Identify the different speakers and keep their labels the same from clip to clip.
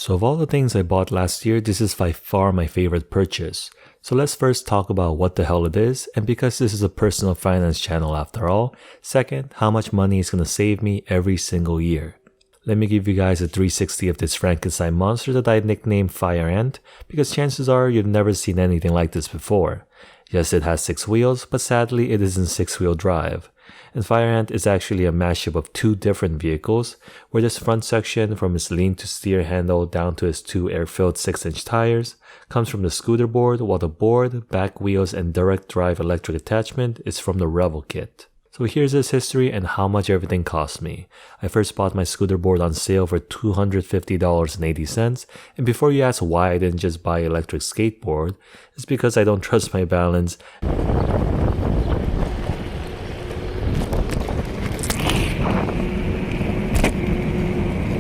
Speaker 1: So of all the things I bought last year, this is by far my favorite purchase. So let's first talk about what the hell it is, and because this is a personal finance channel after all, second, how much money it's going to save me every single year. Let me give you guys a 360 of this Frankenstein monster that I nicknamed Fire Ant, because chances are you've never seen anything like this before. Yes, it has 6 wheels, but sadly it isn't 6-wheel drive. And Fire Ant is actually a mashup of 2 different vehicles, where this front section from its lean-to-steer handle down to its 2 air-filled 6-inch tires comes from the scooter board, while the board, back wheels, and direct drive electric attachment is from the Revel kit. So here's its history and how much everything cost me. I first bought my scooter board on sale for $250.80, and before you ask why I didn't just buy an electric skateboard, it's because I don't trust my balance.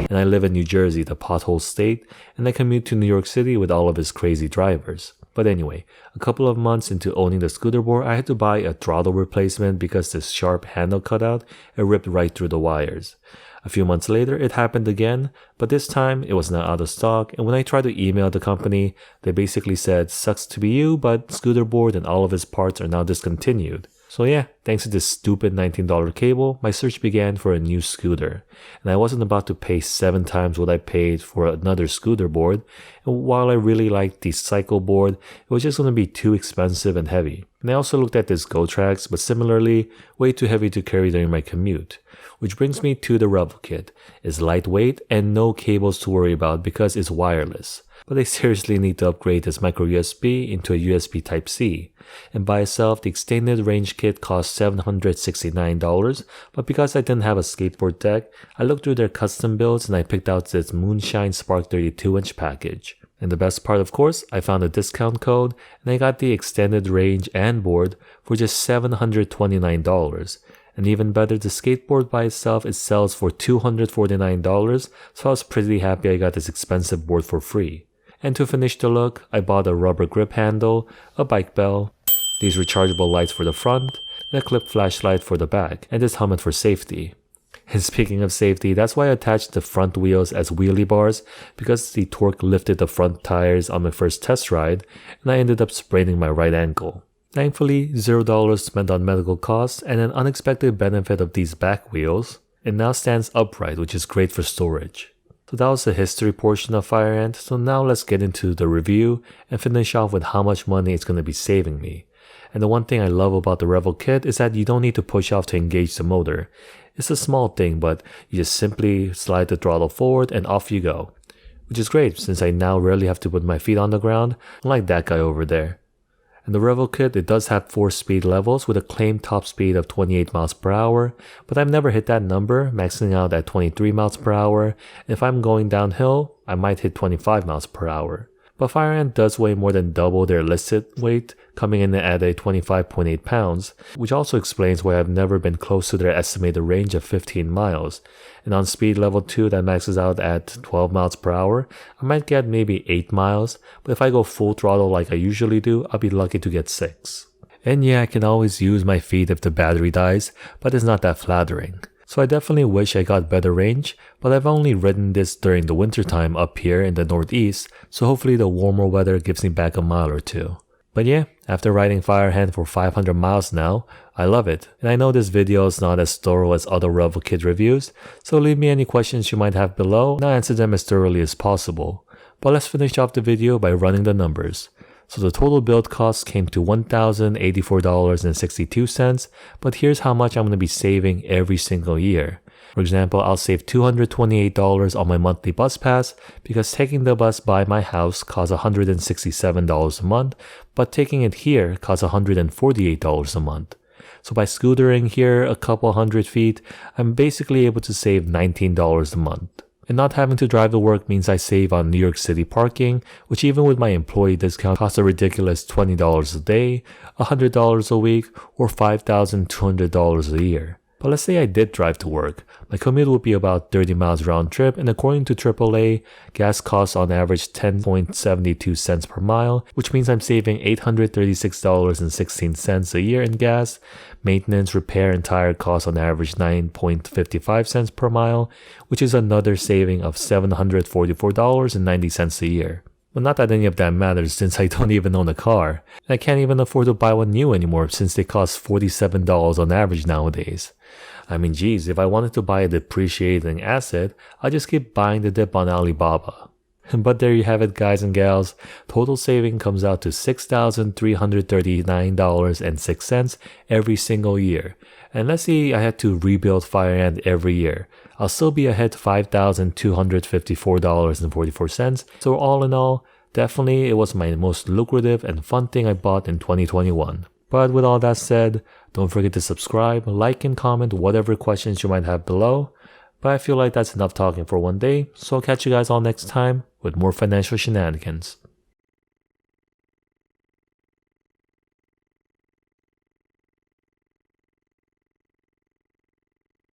Speaker 1: And I live in New Jersey, the pothole state, and I commute to New York City with all of its crazy drivers. But anyway, a couple of months into owning the scooter board, I had to buy a throttle replacement because this sharp handle cutout, it ripped right through the wires. A few months later, it happened again, but this time it was not out of stock, and when I tried to email the company, they basically said, "Sucks to be you, but scooter board and all of its parts are now discontinued." So yeah, thanks to this stupid $19 cable, my search began for a new scooter. And I wasn't about to pay 7 times what I paid for another scooter board. And while I really liked the cycle board, it was just going to be too expensive and heavy. And I also looked at this GoTrax, but similarly, way too heavy to carry during my commute. Which brings me to the Revel kit. It's lightweight and no cables to worry about because it's wireless. But I seriously need to upgrade this micro USB into a USB Type-C. And by itself, the extended range kit cost $769, but because I didn't have a skateboard deck, I looked through their custom builds and I picked out this Moonshine Spark 32-inch package. And the best part, of course, I found a discount code and I got the extended range and board for just $729. And even better, the skateboard by itself, it sells for $249, so I was pretty happy I got this expensive board for free. And to finish the look, I bought a rubber grip handle, a bike bell, these rechargeable lights for the front, and a clip flashlight for the back, and this helmet for safety. And speaking of safety, that's why I attached the front wheels as wheelie bars, because the torque lifted the front tires on my first test ride, and I ended up spraining my right ankle. Thankfully, $0 spent on medical costs and an unexpected benefit of these back wheels. It now stands upright, which is great for storage. So that was the history portion of Fire Ant, so now let's get into the review and finish off with how much money it's going to be saving me. And the one thing I love about the Revel kit is that you don't need to push off to engage the motor. It's a small thing, but you just simply slide the throttle forward and off you go. Which is great since I now rarely have to put my feet on the ground, unlike that guy over there. And the Revel kit, it does have 4 speed levels with a claimed top speed of 28 miles per hour, but I've never hit that number, maxing out at 23 miles per hour, and if I'm going downhill, I might hit 25 miles per hour. But Fire Ant does weigh more than double their listed weight, coming in at a 25.8 pounds, which also explains why I've never been close to their estimated range of 15 miles. And on speed level 2 that maxes out at 12 miles per hour, I might get maybe 8 miles, but if I go full throttle like I usually do, I'll be lucky to get 6. And yeah, I can always use my feet if the battery dies, but it's not that flattering. So I definitely wish I got better range, but I've only ridden this during the winter time up here in the Northeast, so hopefully the warmer weather gives me back a mile or 2. But yeah, after riding Fire Ant for 500 miles now, I love it. And I know this video is not as thorough as other Revel kit reviews, so leave me any questions you might have below and I'll answer them as thoroughly as possible. But let's finish off the video by running the numbers. So the total build cost came to $1,084.62, but here's how much I'm going to be saving every single year. For example, I'll save $228 on my monthly bus pass because taking the bus by my house costs $167 a month, but taking it here costs $148 a month. So by scootering here a couple hundred feet, I'm basically able to save $19 a month. And not having to drive to work means I save on New York City parking, which even with my employee discount costs a ridiculous $20 a day, $100 a week, or $5,200 a year. But let's say I did drive to work. My commute would be about 30 miles round trip, and according to AAA, gas costs on average 10.72 cents per mile, which means I'm saving $836.16 a year in gas. Maintenance, repair, and tire costs on average 9.55 cents per mile, which is another saving of $744.90 a year. Well, not that any of that matters since I don't even own a car. And I can't even afford to buy one new anymore since they cost $47 on average nowadays. I mean, geez, if I wanted to buy a depreciating asset, I'd just keep buying the dip on Alibaba. But there you have it, guys and gals. Total saving comes out to $6,339.06 every single year. And let's say I had to rebuild fire ant every year. I'll still be ahead $5,254.44. So all in all, definitely it was my most lucrative and fun thing I bought in 2021. But with all that said, don't forget to subscribe, like, and comment whatever questions you might have below. But I feel like that's enough talking for one day, so I'll catch you guys all next time with more financial shenanigans.